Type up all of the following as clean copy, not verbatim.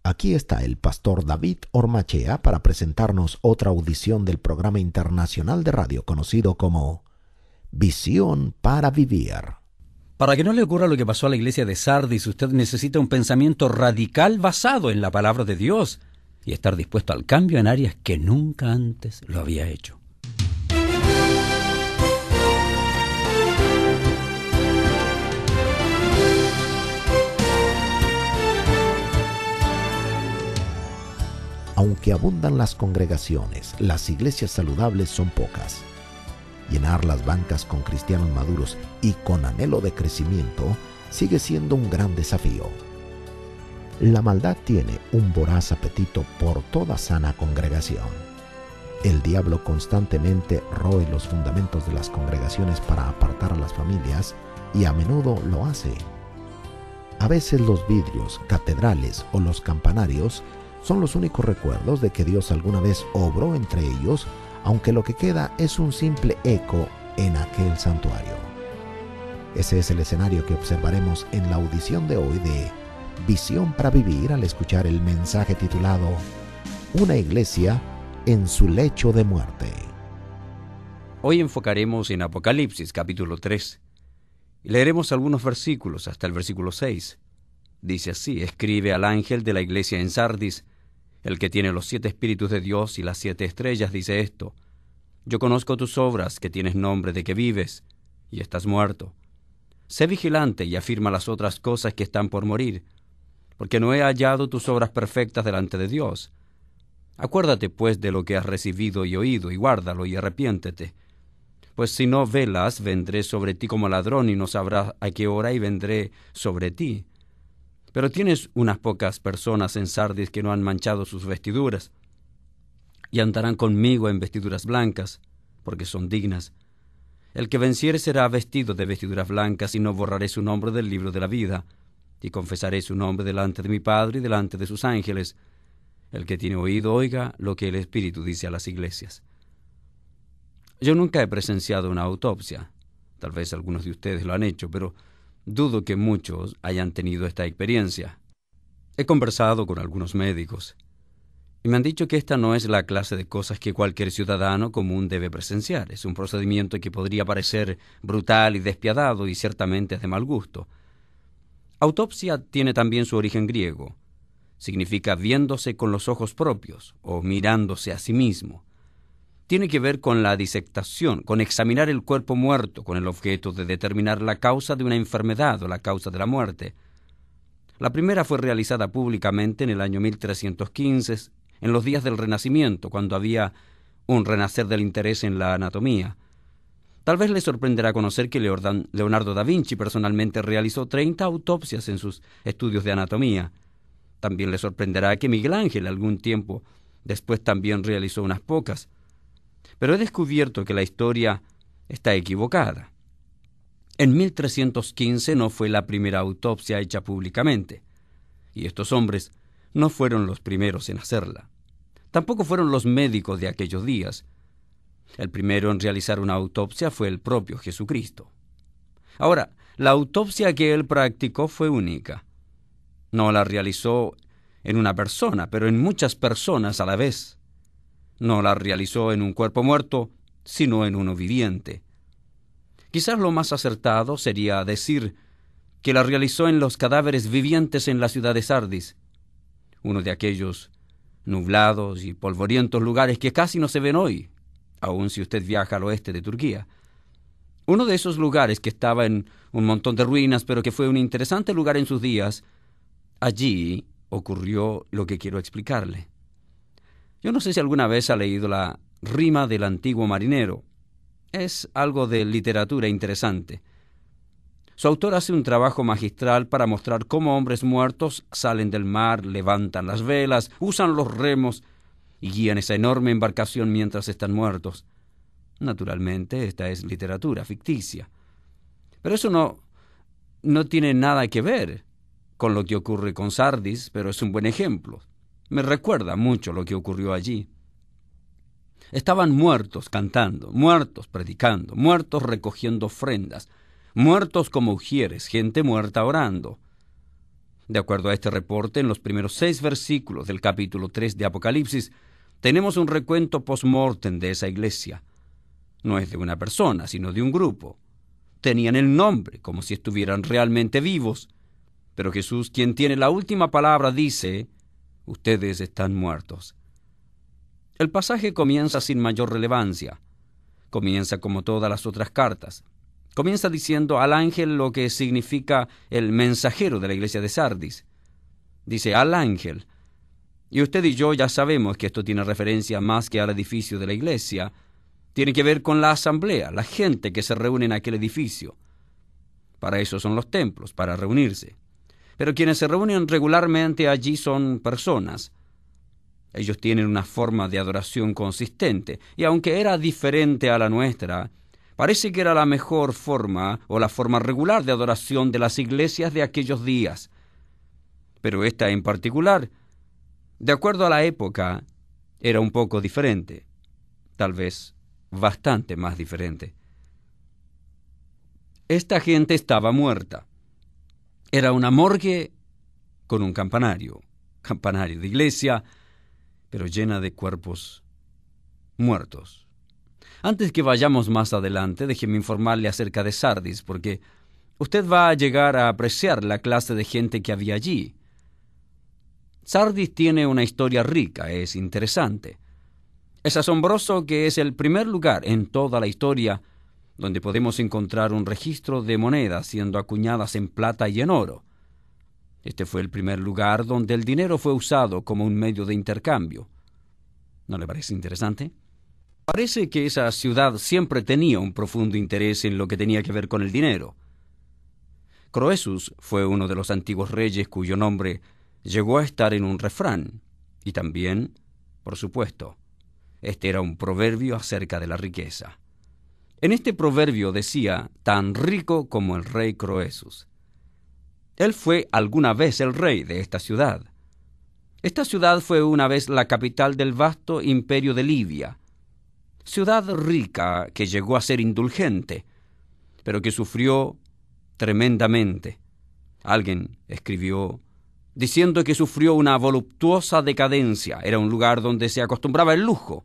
Aquí está el pastor David Ormachea para presentarnos otra audición del programa internacional de radio conocido como Visión para Vivir. Para que no le ocurra lo que pasó a la iglesia de Sardis, usted necesita un pensamiento radical basado en la palabra de Dios y estar dispuesto al cambio en áreas que nunca antes lo había hecho. Aunque abundan las congregaciones, las iglesias saludables son pocas. Llenar las bancas con cristianos maduros y con anhelo de crecimiento sigue siendo un gran desafío. La maldad tiene un voraz apetito por toda sana congregación. El diablo constantemente roe los fundamentos de las congregaciones para apartar a las familias y a menudo lo hace. A veces los vidrios, catedrales o los campanarios son los únicos recuerdos de que Dios alguna vez obró entre ellos, aunque lo que queda es un simple eco en aquel santuario. Ese es el escenario que observaremos en la audición de hoy de Visión para Vivir al escuchar el mensaje titulado Una iglesia en su lecho de muerte. Hoy enfocaremos en Apocalipsis capítulo 3 y leeremos algunos versículos hasta el versículo 6. Dice así: escribe al ángel de la iglesia en Sardis, el que tiene los 7 espíritus de Dios y las 7 estrellas, dice esto: yo conozco tus obras, que tienes nombre de que vives y estás muerto. Sé vigilante y afirma las otras cosas que están por morir, porque no he hallado tus obras perfectas delante de Dios. Acuérdate pues de lo que has recibido y oído, y guárdalo y arrepiéntete. Pues si no velas, vendré sobre ti como ladrón, y no sabrás a qué hora y vendré sobre ti. Pero tienes unas pocas personas en Sardis que no han manchado sus vestiduras, y andarán conmigo en vestiduras blancas, porque son dignas. El que venciere será vestido de vestiduras blancas, y no borraré su nombre del libro de la vida, y confesaré su nombre delante de mi Padre y delante de sus ángeles. El que tiene oído, oiga lo que el Espíritu dice a las iglesias. Yo nunca he presenciado una autopsia. Tal vez algunos de ustedes lo han hecho, pero dudo que muchos hayan tenido esta experiencia. He conversado con algunos médicos y me han dicho que esta no es la clase de cosas que cualquier ciudadano común debe presenciar. Es un procedimiento que podría parecer brutal y despiadado y ciertamente es de mal gusto. Autopsia tiene también su origen griego. Significa viéndose con los ojos propios o mirándose a sí mismo. Tiene que ver con la disectación, con examinar el cuerpo muerto, con el objeto de determinar la causa de una enfermedad o la causa de la muerte. La primera fue realizada públicamente en el año 1315, en los días del Renacimiento, cuando había un renacer del interés en la anatomía. Tal vez le sorprenderá conocer que Leonardo da Vinci personalmente realizó 30 autopsias en sus estudios de anatomía. También le sorprenderá que Miguel Ángel algún tiempo después también realizó unas pocas. Pero he descubierto que la historia está equivocada. En 1315 no fue la primera autopsia hecha públicamente, y estos hombres no fueron los primeros en hacerla. Tampoco fueron los médicos de aquellos días. El primero en realizar una autopsia fue el propio Jesucristo. Ahora, la autopsia que él practicó fue única. No la realizó en una persona, pero en muchas personas a la vez. No la realizó en un cuerpo muerto, sino en uno viviente. Quizás lo más acertado sería decir que la realizó en los cadáveres vivientes en la ciudad de Sardis, uno de aquellos nublados y polvorientos lugares que casi no se ven hoy, aun si usted viaja al oeste de Turquía. Uno de esos lugares que estaba en un montón de ruinas, pero que fue un interesante lugar en sus días. Allí ocurrió lo que quiero explicarle. Yo no sé si alguna vez ha leído la Rima del Antiguo Marinero. Es algo de literatura interesante. Su autor hace un trabajo magistral para mostrar cómo hombres muertos salen del mar, levantan las velas, usan los remos y guían esa enorme embarcación mientras están muertos. Naturalmente, esta es literatura ficticia. Pero eso no tiene nada que ver con lo que ocurre con Sardis, pero es un buen ejemplo. Me recuerda mucho lo que ocurrió allí. Estaban muertos cantando, muertos predicando, muertos recogiendo ofrendas, muertos como ujieres, gente muerta orando. De acuerdo a este reporte, en los primeros 6 versículos del capítulo 3 de Apocalipsis, tenemos un recuento post-mortem de esa iglesia. No es de una persona, sino de un grupo. Tenían el nombre, como si estuvieran realmente vivos. Pero Jesús, quien tiene la última palabra, dice: ustedes están muertos. El pasaje comienza sin mayor relevancia. Comienza como todas las otras cartas. Comienza diciendo al ángel lo que significa el mensajero de la iglesia de Sardis. Dice al ángel. Y usted y yo ya sabemos que esto tiene referencia más que al edificio de la iglesia. Tiene que ver con la asamblea, la gente que se reúne en aquel edificio. Para eso son los templos, para reunirse. Pero quienes se reúnen regularmente allí son personas. Ellos tienen una forma de adoración consistente, y aunque era diferente a la nuestra, parece que era la mejor forma o la forma regular de adoración de las iglesias de aquellos días. Pero esta en particular, de acuerdo a la época, era un poco diferente, tal vez bastante más diferente. Esta gente estaba muerta. Era una morgue con un campanario de iglesia, pero llena de cuerpos muertos. Antes que vayamos más adelante, déjeme informarle acerca de Sardis, porque usted va a llegar a apreciar la clase de gente que había allí. Sardis tiene una historia rica, es interesante. Es asombroso que es el primer lugar en toda la historia donde podemos encontrar un registro de monedas siendo acuñadas en plata y en oro. Este fue el primer lugar donde el dinero fue usado como un medio de intercambio. ¿No le parece interesante? Parece que esa ciudad siempre tenía un profundo interés en lo que tenía que ver con el dinero. Croesus fue uno de los antiguos reyes cuyo nombre llegó a estar en un refrán, y también, por supuesto, este era un proverbio acerca de la riqueza. En este proverbio decía, tan rico como el rey Croesus. Él fue alguna vez el rey de esta ciudad. Esta ciudad fue una vez la capital del vasto imperio de Libia. Ciudad rica que llegó a ser indulgente, pero que sufrió tremendamente. Alguien escribió diciendo que sufrió una voluptuosa decadencia. Era un lugar donde se acostumbraba el lujo.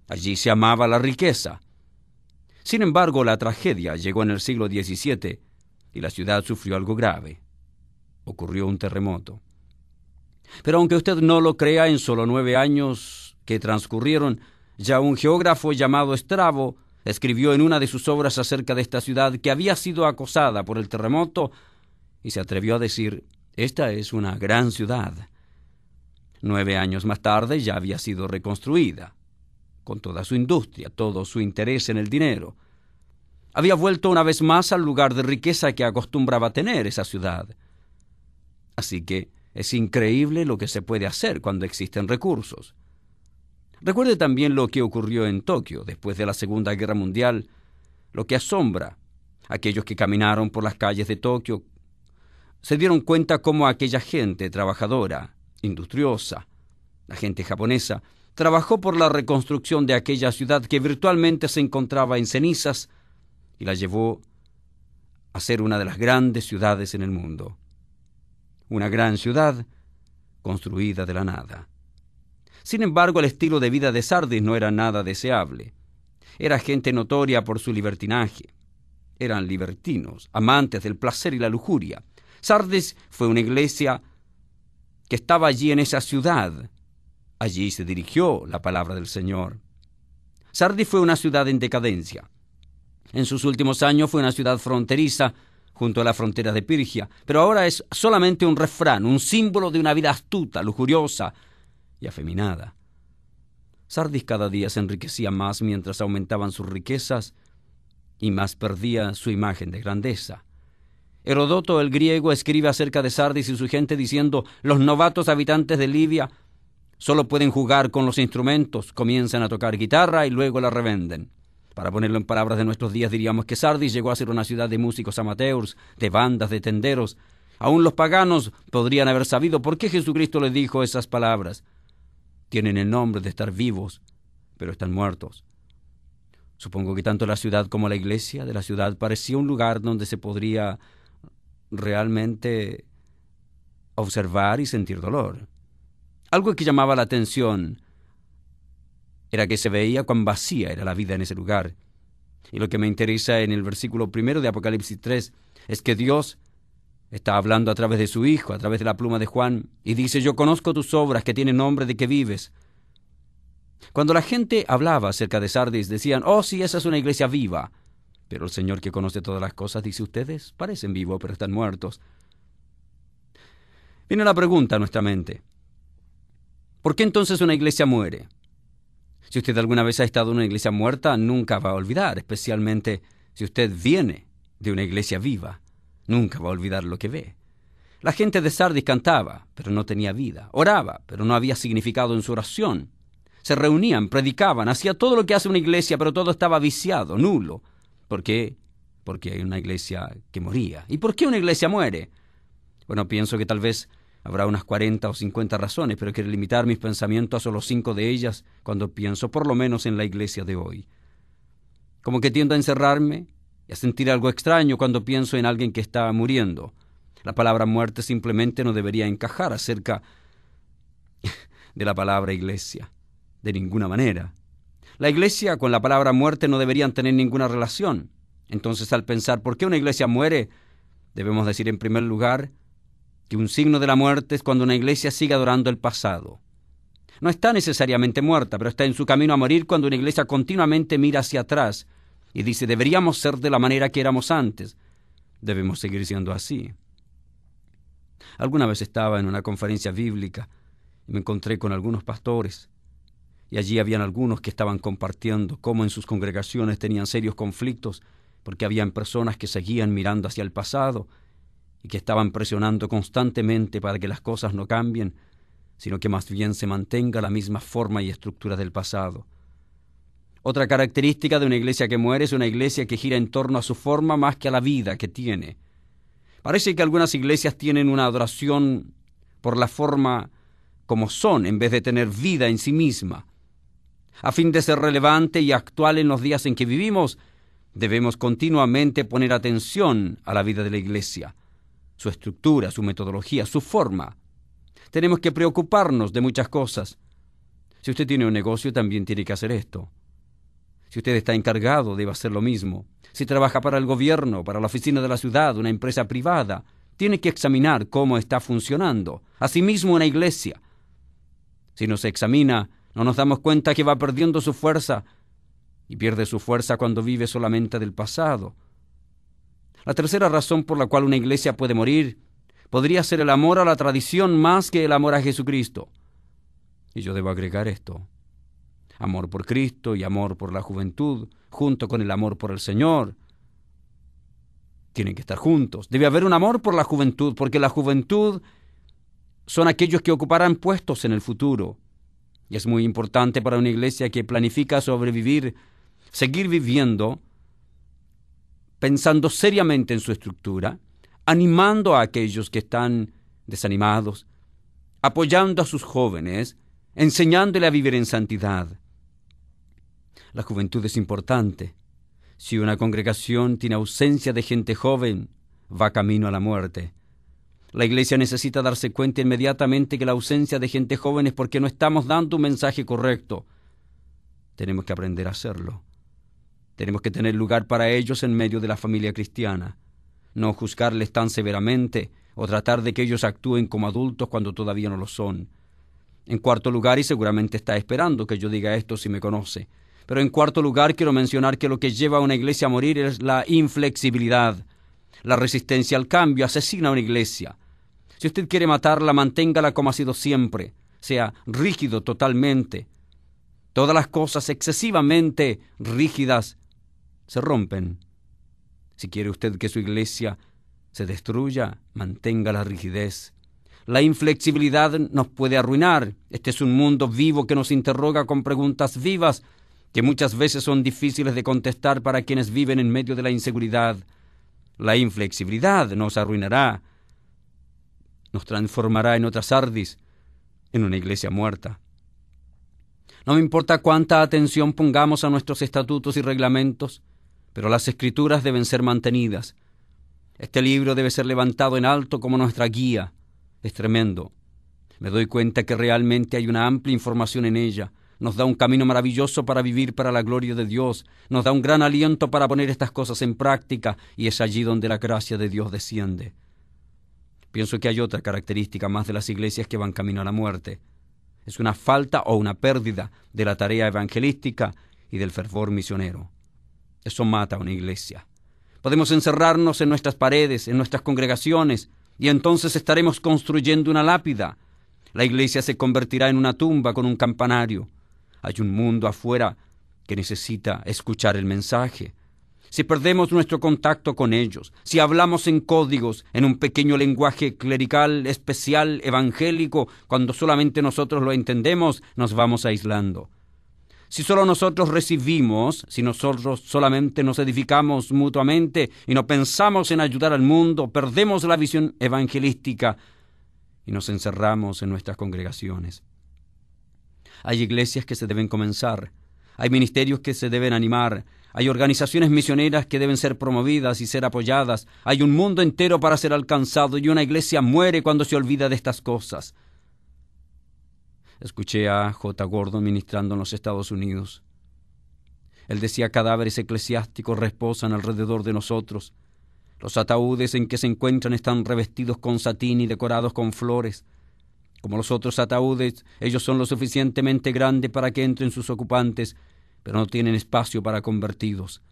Allí se amaba la riqueza. Sin embargo, la tragedia llegó en el siglo XVII y la ciudad sufrió algo grave. Ocurrió un terremoto. Pero aunque usted no lo crea, en solo 9 años que transcurrieron, ya un geógrafo llamado Estrabo escribió en una de sus obras acerca de esta ciudad que había sido acosada por el terremoto y se atrevió a decir: esta es una gran ciudad. 9 años más tarde ya había sido reconstruida, con toda su industria, todo su interés en el dinero. Había vuelto una vez más al lugar de riqueza que acostumbraba tener esa ciudad. Así que es increíble lo que se puede hacer cuando existen recursos. Recuerde también lo que ocurrió en Tokio después de la Segunda Guerra Mundial, lo que asombra. Aquellos que caminaron por las calles de Tokio se dieron cuenta cómo aquella gente trabajadora, industriosa, la gente japonesa, trabajó por la reconstrucción de aquella ciudad que virtualmente se encontraba en cenizas y la llevó a ser una de las grandes ciudades en el mundo. Una gran ciudad construida de la nada. Sin embargo, el estilo de vida de Sardis no era nada deseable. Era gente notoria por su libertinaje. Eran libertinos, amantes del placer y la lujuria. Sardis fue una iglesia que estaba allí en esa ciudad. Allí se dirigió la palabra del Señor. Sardis fue una ciudad en decadencia. En sus últimos años fue una ciudad fronteriza junto a la frontera de Pirgia, pero ahora es solamente un refrán, un símbolo de una vida astuta, lujuriosa y afeminada. Sardis cada día se enriquecía más mientras aumentaban sus riquezas y más perdía su imagen de grandeza. Heródoto, el griego, escribe acerca de Sardis y su gente diciendo: los novatos habitantes de Libia solo pueden jugar con los instrumentos, comienzan a tocar guitarra y luego la revenden. Para ponerlo en palabras de nuestros días, diríamos que Sardis llegó a ser una ciudad de músicos amateurs, de bandas, de tenderos. Aún los paganos podrían haber sabido por qué Jesucristo les dijo esas palabras. Tienen el nombre de estar vivos, pero están muertos. Supongo que tanto la ciudad como la iglesia de la ciudad parecía un lugar donde se podría realmente observar y sentir dolor. Algo que llamaba la atención era que se veía cuán vacía era la vida en ese lugar. Y lo que me interesa en el versículo 1 de Apocalipsis 3 es que Dios está hablando a través de su Hijo, a través de la pluma de Juan, y dice: yo conozco tus obras, que tienen nombre de que vives. Cuando la gente hablaba acerca de Sardis, decían: oh, sí, esa es una iglesia viva. Pero el Señor, que conoce todas las cosas, dice: ustedes parecen vivos, pero están muertos. Viene la pregunta a nuestra mente: ¿por qué entonces una iglesia muere? Si usted alguna vez ha estado en una iglesia muerta, nunca va a olvidar, especialmente si usted viene de una iglesia viva. Nunca va a olvidar lo que ve. La gente de Sardis cantaba, pero no tenía vida. Oraba, pero no había significado en su oración. Se reunían, predicaban, hacía todo lo que hace una iglesia, pero todo estaba viciado, nulo. ¿Por qué? Porque hay una iglesia que moría. ¿Y por qué una iglesia muere? Bueno, pienso que tal vez habrá unas 40 o 50 razones, pero quiero limitar mis pensamientos a solo 5 de ellas cuando pienso por lo menos en la iglesia de hoy. Como que tiendo a encerrarme y a sentir algo extraño cuando pienso en alguien que está muriendo. La palabra muerte simplemente no debería encajar acerca de la palabra iglesia, de ninguna manera. La iglesia con la palabra muerte no deberían tener ninguna relación. Entonces, al pensar por qué una iglesia muere, debemos decir en primer lugar que un signo de la muerte es cuando una iglesia sigue adorando el pasado. No está necesariamente muerta, pero está en su camino a morir cuando una iglesia continuamente mira hacia atrás y dice: deberíamos ser de la manera que éramos antes. Debemos seguir siendo así. Alguna vez estaba en una conferencia bíblica y me encontré con algunos pastores. Y allí habían algunos que estaban compartiendo cómo en sus congregaciones tenían serios conflictos porque habían personas que seguían mirando hacia el pasado y que estaban presionando constantemente para que las cosas no cambien, sino que más bien se mantenga la misma forma y estructura del pasado. Otra característica de una iglesia que muere es una iglesia que gira en torno a su forma más que a la vida que tiene. Parece que algunas iglesias tienen una adoración por la forma como son, en vez de tener vida en sí misma. A fin de ser relevante y actual en los días en que vivimos, debemos continuamente poner atención a la vida de la iglesia, su estructura, su metodología, su forma. Tenemos que preocuparnos de muchas cosas. Si usted tiene un negocio, también tiene que hacer esto. Si usted está encargado, debe hacer lo mismo. Si trabaja para el gobierno, para la oficina de la ciudad, una empresa privada, tiene que examinar cómo está funcionando. Asimismo, una iglesia. Si no se examina, no nos damos cuenta que va perdiendo su fuerza, y pierde su fuerza cuando vive solamente del pasado. La tercera razón por la cual una iglesia puede morir podría ser el amor a la tradición más que el amor a Jesucristo. Y yo debo agregar esto: amor por Cristo y amor por la juventud, junto con el amor por el Señor. Tienen que estar juntos. Debe haber un amor por la juventud, porque la juventud son aquellos que ocuparán puestos en el futuro. Y es muy importante para una iglesia que planifica sobrevivir, seguir viviendo, pensando seriamente en su estructura, animando a aquellos que están desanimados, apoyando a sus jóvenes, enseñándole a vivir en santidad. La juventud es importante. Si una congregación tiene ausencia de gente joven, va camino a la muerte. La iglesia necesita darse cuenta inmediatamente que la ausencia de gente joven es porque no estamos dando un mensaje correcto. Tenemos que aprender a hacerlo. Tenemos que tener lugar para ellos en medio de la familia cristiana. No juzgarles tan severamente o tratar de que ellos actúen como adultos cuando todavía no lo son. En cuarto lugar, y seguramente está esperando que yo diga esto si me conoce, pero en cuarto lugar quiero mencionar que lo que lleva a una iglesia a morir es la inflexibilidad. La resistencia al cambio asesina a una iglesia. Si usted quiere matarla, manténgala como ha sido siempre. Sea rígido totalmente. Todas las cosas excesivamente rígidas se rompen. Si quiere usted que su iglesia se destruya, mantenga la rigidez. La inflexibilidad nos puede arruinar. Este es un mundo vivo que nos interroga con preguntas vivas que muchas veces son difíciles de contestar para quienes viven en medio de la inseguridad. La inflexibilidad nos arruinará, nos transformará en otra Sardis, en una iglesia muerta. No me importa cuánta atención pongamos a nuestros estatutos y reglamentos, pero las Escrituras deben ser mantenidas. Este libro debe ser levantado en alto como nuestra guía. Es tremendo. Me doy cuenta que realmente hay una amplia información en ella. Nos da un camino maravilloso para vivir para la gloria de Dios. Nos da un gran aliento para poner estas cosas en práctica, y es allí donde la gracia de Dios desciende. Pienso que hay otra característica más de las iglesias que van camino a la muerte. Es una falta o una pérdida de la tarea evangelística y del fervor misionero. Eso mata a una iglesia. Podemos encerrarnos en nuestras paredes, en nuestras congregaciones, y entonces estaremos construyendo una lápida. La iglesia se convertirá en una tumba con un campanario. Hay un mundo afuera que necesita escuchar el mensaje. Si perdemos nuestro contacto con ellos, si hablamos en códigos, en un pequeño lenguaje clerical, especial, evangélico, cuando solamente nosotros lo entendemos, nos vamos aislando. Si solo nosotros recibimos, si nosotros solamente nos edificamos mutuamente y no pensamos en ayudar al mundo, perdemos la visión evangelística y nos encerramos en nuestras congregaciones. Hay iglesias que se deben comenzar, hay ministerios que se deben animar, hay organizaciones misioneras que deben ser promovidas y ser apoyadas, hay un mundo entero para ser alcanzado, y una iglesia muere cuando se olvida de estas cosas. Escuché a J. Gordon ministrando en los Estados Unidos. Él decía: cadáveres eclesiásticos reposan alrededor de nosotros. Los ataúdes en que se encuentran están revestidos con satín y decorados con flores. Como los otros ataúdes, ellos son lo suficientemente grandes para que entren sus ocupantes, pero no tienen espacio para convertidos.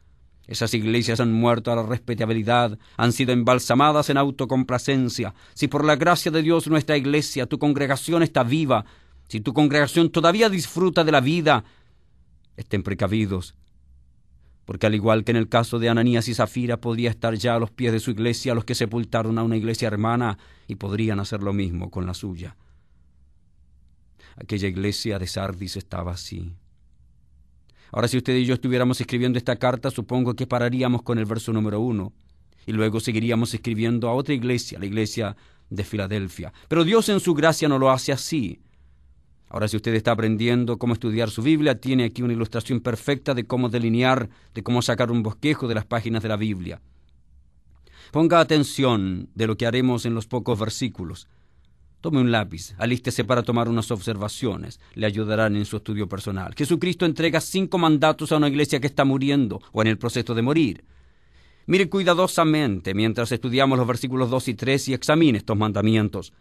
Esas iglesias han muerto a la respetabilidad, han sido embalsamadas en autocomplacencia. Si por la gracia de Dios nuestra iglesia, tu congregación está viva, si tu congregación todavía disfruta de la vida, estén precavidos, porque al igual que en el caso de Ananías y Zafira, podría estar ya a los pies de su iglesia los que sepultaron a una iglesia hermana, y podrían hacer lo mismo con la suya. Aquella iglesia de Sardis estaba así. Ahora, si usted y yo estuviéramos escribiendo esta carta, supongo que pararíamos con el verso número 1, y luego seguiríamos escribiendo a otra iglesia, la iglesia de Filadelfia. Pero Dios en su gracia no lo hace así. Ahora, si usted está aprendiendo cómo estudiar su Biblia, tiene aquí una ilustración perfecta de cómo delinear, de cómo sacar un bosquejo de las páginas de la Biblia. Ponga atención de lo que haremos en los pocos versículos. Tome un lápiz, alístese para tomar unas observaciones. Le ayudarán en su estudio personal. Jesucristo entrega 5 mandatos a una iglesia que está muriendo o en el proceso de morir. Mire cuidadosamente mientras estudiamos los versículos 2 y 3 y examine estos mandamientos.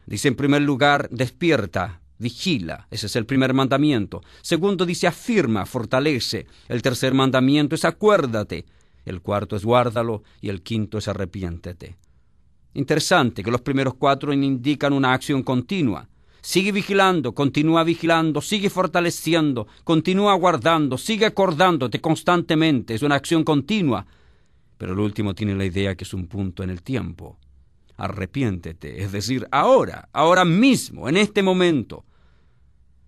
Dice en primer lugar, despierta, vigila. Ese es el primer mandamiento. Segundo dice, afirma, fortalece. El tercer mandamiento es acuérdate. El cuarto es guárdalo. Y el quinto es arrepiéntete. Interesante que los primeros 4 indican una acción continua. Sigue vigilando, continúa vigilando, sigue fortaleciendo, continúa guardando, sigue acordándote constantemente. Es una acción continua. Pero el último tiene la idea que es un punto en el tiempo. Arrepiéntete, es decir, ahora mismo, en este momento.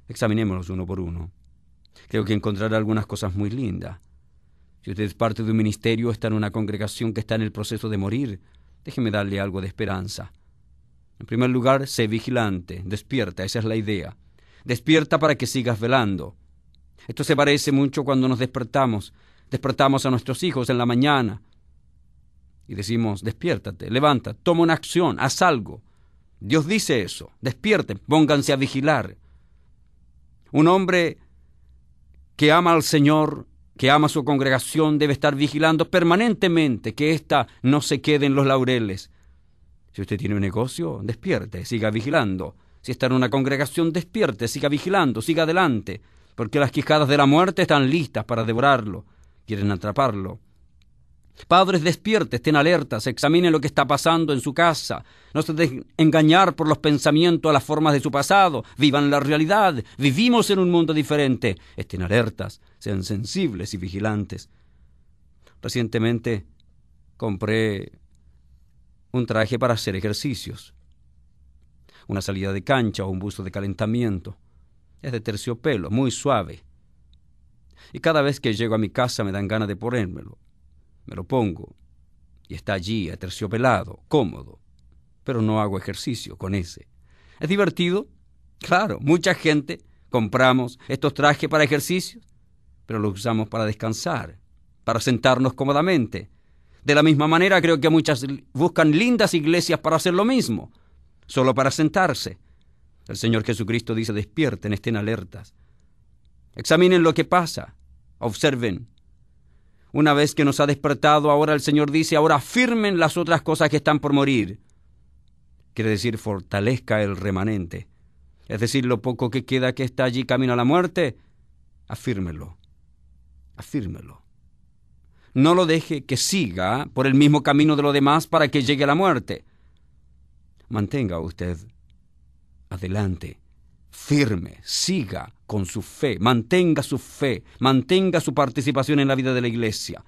Examinémoslos uno por uno. Creo que encontrará algunas cosas muy lindas. Si usted es parte de un ministerio, está en una congregación que está en el proceso de morir, déjeme darle algo de esperanza. En primer lugar, sé vigilante, despierta, esa es la idea. Despierta para que sigas velando. Esto se parece mucho cuando nos despertamos. Despertamos a nuestros hijos en la mañana y decimos, despiértate, levanta, toma una acción, haz algo. Dios dice eso, despierten, pónganse a vigilar. Un hombre que ama al Señor, que ama a su congregación, debe estar vigilando permanentemente que ésta no se quede en los laureles. Si usted tiene un negocio, despierte, siga vigilando. Si está en una congregación, despierte, siga vigilando, siga adelante, porque las quijadas de la muerte están listas para devorarlo, quieren atraparlo. Padres, despierten, estén alertas, examinen lo que está pasando en su casa. No se dejen engañar por los pensamientos a las formas de su pasado. Vivan la realidad. Vivimos en un mundo diferente. Estén alertas, sean sensibles y vigilantes. Recientemente compré un traje para hacer ejercicios. Una salida de cancha o un busto de calentamiento. Es de terciopelo, muy suave. Y cada vez que llego a mi casa me dan ganas de ponérmelo. Me lo pongo y está allí aterciopelado, cómodo, pero no hago ejercicio con ese. ¿Es divertido? Claro, mucha gente compramos estos trajes para ejercicios, pero los usamos para descansar, para sentarnos cómodamente. De la misma manera, creo que muchas buscan lindas iglesias para hacer lo mismo, solo para sentarse. El Señor Jesucristo dice: despierten, estén alertas. Examinen lo que pasa, observen. Una vez que nos ha despertado, ahora el Señor dice: ahora afirmen las otras cosas que están por morir. Quiere decir, fortalezca el remanente. Es decir, lo poco que queda que está allí camino a la muerte, afírmelo. Afírmelo. No lo deje que siga por el mismo camino de los demás para que llegue a la muerte. Mantenga usted adelante, firme, siga con su fe, mantenga su participación en la vida de la iglesia.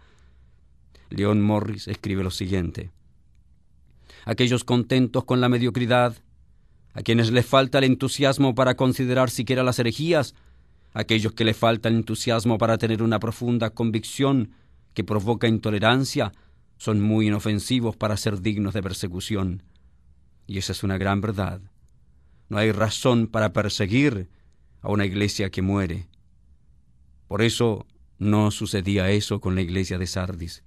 Leon Morris escribe lo siguiente: aquellos contentos con la mediocridad, a quienes les falta el entusiasmo para considerar siquiera las herejías, aquellos que les falta el entusiasmo para tener una profunda convicción que provoca intolerancia, son muy inofensivos para ser dignos de persecución. Y esa es una gran verdad. No hay razón para perseguir a una iglesia que muere. Por eso no sucedía eso con la iglesia de Sardis.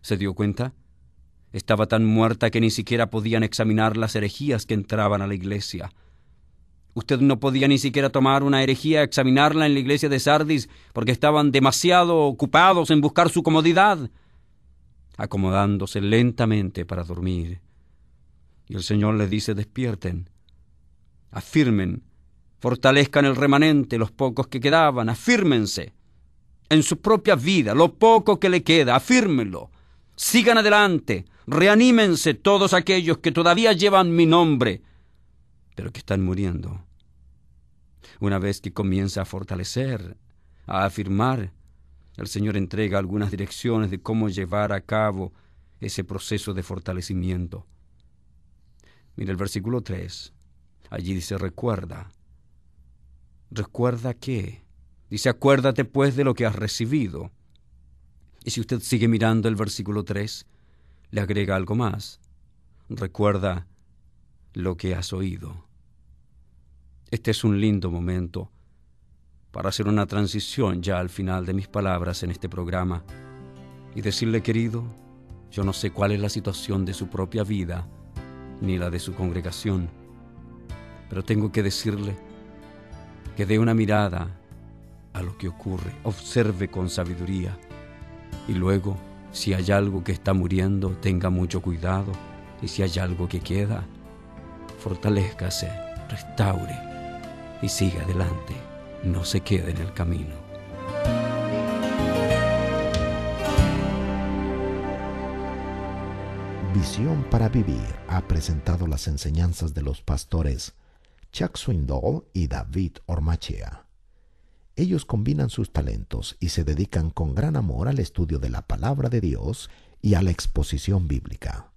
¿Se dio cuenta? Estaba tan muerta que ni siquiera podían examinar las herejías que entraban a la iglesia. Usted no podía ni siquiera tomar una herejía, examinarla en la iglesia de Sardis, porque estaban demasiado ocupados en buscar su comodidad, acomodándose lentamente para dormir. Y el Señor les dice: despierten, afirmen, fortalezcan el remanente, los pocos que quedaban, afírmense en su propia vida, lo poco que le queda, afírmenlo, sigan adelante, reanímense todos aquellos que todavía llevan mi nombre, pero que están muriendo. Una vez que comienza a fortalecer, a afirmar, el Señor entrega algunas direcciones de cómo llevar a cabo ese proceso de fortalecimiento. Mira el versículo 3. Allí dice: recuerda. ¿Recuerda qué? Dice: acuérdate pues de lo que has recibido. Y si usted sigue mirando el versículo 3, le agrega algo más: recuerda lo que has oído. Este es un lindo momento para hacer una transición ya al final de mis palabras en este programa y decirle: querido, yo no sé cuál es la situación de su propia vida ni la de su congregación, pero tengo que decirle que dé una mirada a lo que ocurre, observe con sabiduría y luego, si hay algo que está muriendo, tenga mucho cuidado, y si hay algo que queda, fortalézcase, restaure y siga adelante, no se quede en el camino. Visión para Vivir ha presentado las enseñanzas de los pastores Chuck Swindoll y David Ormachea. Ellos combinan sus talentos y se dedican con gran amor al estudio de la palabra de Dios y a la exposición bíblica.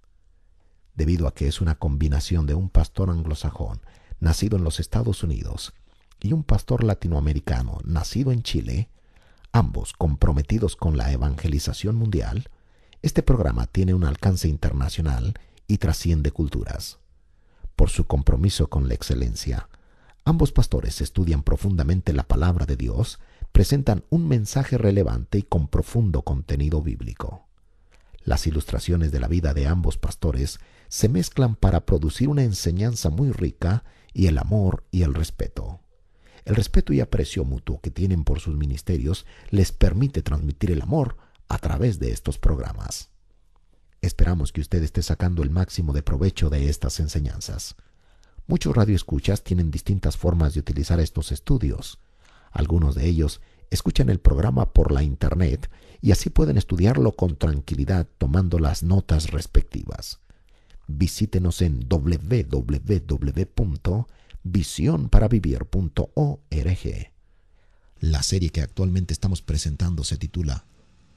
Debido a que es una combinación de un pastor anglosajón nacido en los Estados Unidos y un pastor latinoamericano nacido en Chile, ambos comprometidos con la evangelización mundial, este programa tiene un alcance internacional y trasciende culturas. Por su compromiso con la excelencia, ambos pastores estudian profundamente la palabra de Dios, presentan un mensaje relevante y con profundo contenido bíblico. Las ilustraciones de la vida de ambos pastores se mezclan para producir una enseñanza muy rica y el amor y el respeto. El respeto y aprecio mutuo que tienen por sus ministerios les permite transmitir el amor a través de estos programas. Esperamos que usted esté sacando el máximo de provecho de estas enseñanzas. Muchos radioescuchas tienen distintas formas de utilizar estos estudios. Algunos de ellos escuchan el programa por la internet y así pueden estudiarlo con tranquilidad tomando las notas respectivas. Visítenos en www.visionparavivir.org. La serie que actualmente estamos presentando se titula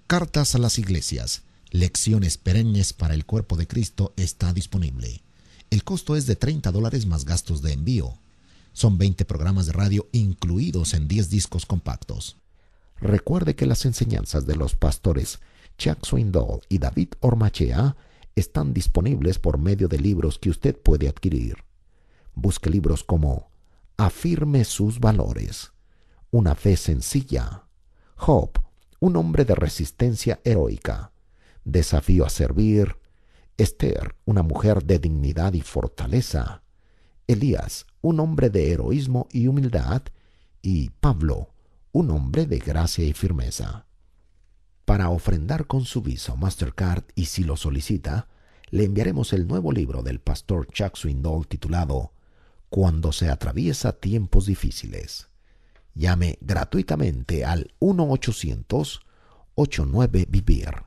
Cartas a las Iglesias, Lecciones Perennes para el Cuerpo de Cristo está disponible. El costo es de $30 más gastos de envío. Son 20 programas de radio incluidos en 10 discos compactos. Recuerde que las enseñanzas de los pastores Chuck Swindoll y David Ormachea están disponibles por medio de libros que usted puede adquirir. Busque libros como Afirme sus valores, Una fe sencilla, Hope, un hombre de resistencia heroica, desafío a servir, Esther, una mujer de dignidad y fortaleza, Elías, un hombre de heroísmo y humildad, y Pablo, un hombre de gracia y firmeza. Para ofrendar con su Visa o Mastercard, y si lo solicita, le enviaremos el nuevo libro del pastor Chuck Swindoll titulado Cuando se atraviesa tiempos difíciles. Llame gratuitamente al 1-800-89-VIVIR.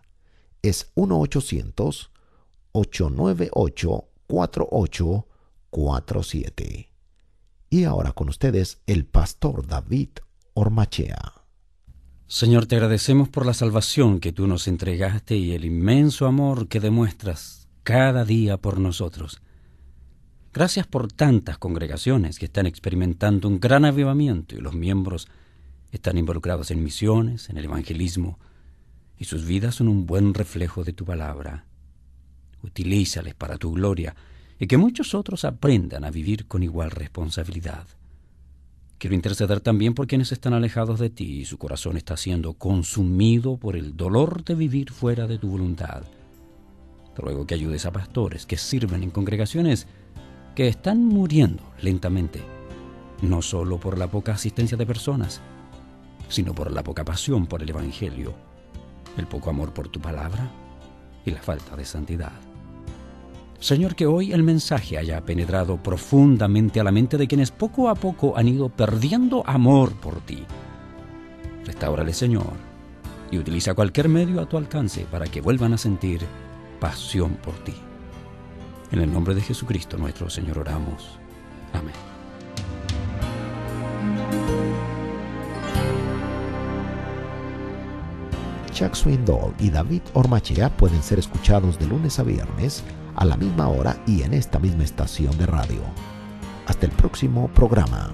Es 1-800-898-4847. Y ahora con ustedes el pastor David Ormachea. Señor, te agradecemos por la salvación que tú nos entregaste y el inmenso amor que demuestras cada día por nosotros. Gracias por tantas congregaciones que están experimentando un gran avivamiento y los miembros están involucrados en misiones, en el evangelismo, y sus vidas son un buen reflejo de tu palabra. Utilízales para tu gloria y que muchos otros aprendan a vivir con igual responsabilidad. Quiero interceder también por quienes están alejados de ti y su corazón está siendo consumido por el dolor de vivir fuera de tu voluntad. Te ruego que ayudes a pastores que sirven en congregaciones que están muriendo lentamente, no solo por la poca asistencia de personas, sino por la poca pasión por el Evangelio, el poco amor por tu palabra y la falta de santidad. Señor, que hoy el mensaje haya penetrado profundamente a la mente de quienes poco a poco han ido perdiendo amor por ti. Restáurale, Señor, y utiliza cualquier medio a tu alcance para que vuelvan a sentir pasión por ti. En el nombre de Jesucristo nuestro Señor oramos. Amén. Chuck Swindoll y David Ormachea pueden ser escuchados de lunes a viernes a la misma hora y en esta misma estación de radio. Hasta el próximo programa.